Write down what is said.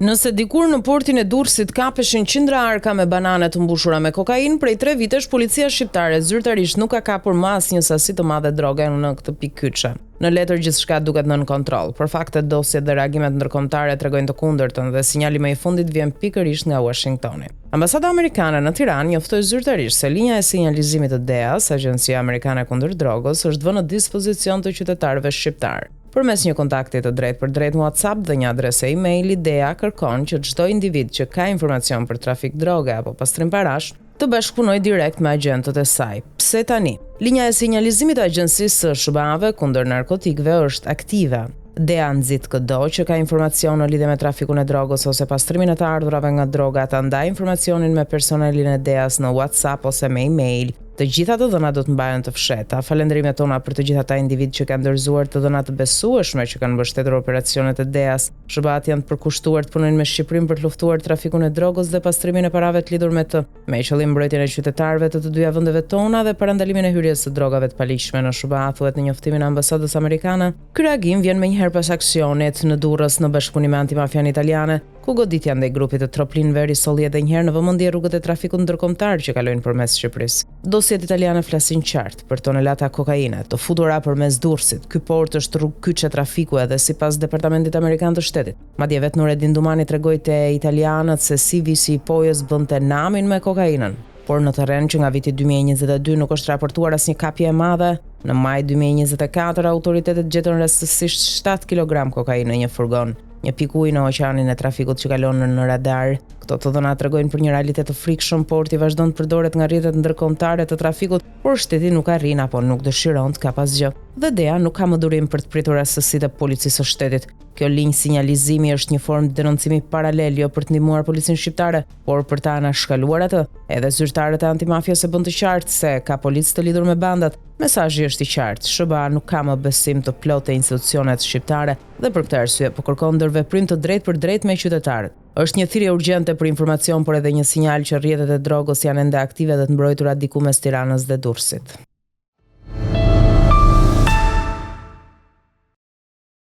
Nëse dikur në portin e Durrësit kapeshin qindra arka me banane të mbushura me kokainë, prej 3 vitesh policia shqiptare zyrtarisht nuk ka kapur më asnjë sasi të madhe droge në këtë pikë kyçe. Në letër gjithçka duket nën kontroll, por faktet, dosjet dhe reagimet ndërkombëtare tregojnë të kundërtën dhe sinjali më i fundit vjen pikërisht nga Washingtoni. Ambasada amerikane në Tiranë njoftoi zyrtarisht se linja e sinjalizimit të DEA-s, Agjencia Amerikane kundër drogës, është vënë në dispozicion të qytetarëve shqiptar. Përmes një kontakti të drejtë për drejtë në WhatsApp dhe një adrese emaili, DEA kërkon që çdo individ që ka informacion për trafik droge apo pastrim parash të bashkëpunojë direkt me agjentët e saj. Pse tani? Linja e sinjalizimit të Agjencisë së SBA-ve kundër narkotikëve është aktive. DEA nxit çdo që ka informacion në lidhje me trafikun e drogës ose pastrimin e të ardhurave nga droga ta ndajë informacionin me personelin e DEA-s në WhatsApp ose me email. Të gjitha të dhënat do të mbahen të fshehta. Falënderimet tona për të gjithë ata individ që kanë ndërzuar të dhëna të besueshme që kanë mbështetur operacionet e DEA-s. SBA-t janë të përkushtuar të punojnë me Shqipërinë për të luftuar trafikun e drogës dhe pastrimin e parave të lidhur me të, me qëllim mbrojtjen e qytetarëve të dyja vendeve tona dhe parandalimin e hyrjes së drogave të paligjshme në SBA, thuhet në njoftimin e ambasadës amerikane. Ky reagim vjen menjëherë pas aksionit në Durrës në bashkëpunim me antimafian italiane, ku goditja ndaj grupit të troplinëve risolli edhe një herë në vëmendje rrugët e trafikut ndërkombëtar që kalojnë përmes Shqipërisë. Dosjet italiane flasin qartë për tonelata kokaine të futura përmes Durrësit. Ky port është rrugë kyçe trafiku edhe sipas Departamentit Amerikan të Shtetit. Madje vetë Nureddin Dumani tregoi te italianët se si visi i pojës bënte namin me kokainën. Por në terren që nga viti 2022 nuk është raportuar asnjë kapje e madhe. Në maj 2024 autoritetet gjetën rastësisht 7 kg kokainë në një furgon. Një pikë ujë në oqeanin e trafikut që kalon në radar. Këto të dhëna tregojnë për një realitet të frikshëm. Porti vazhdon të përdoret nga rrjetet ndërkombëtare të trafikut, por shteti nuk arrin apo nuk dëshiron të kapë asgjë. Dhe DEA nuk ka më durim për të pritur rastësitë e policisë së shtetit. Kjo linjë sinjalizimi është një formë denoncimi paralel jo për të ndihmuar policinë shqiptare, por për ta anashkaluar atë. Edhe zyrtarët e antimafjes e bën të qartë se ka policë të lidhur me bandat. Mesazhi është i qartë. SBA nuk ka më besim të plotë te institucionet shqiptare dhe për këtë arsye po kërkon ndërveprim të drejtë për drejtë me qytetarët. Është një thirrje urgjente për informacion, por edhe një sinjal që rrjetet e drogës janë ende aktive dhe të mbrojtura diku mes Tiranës dhe Durrësit.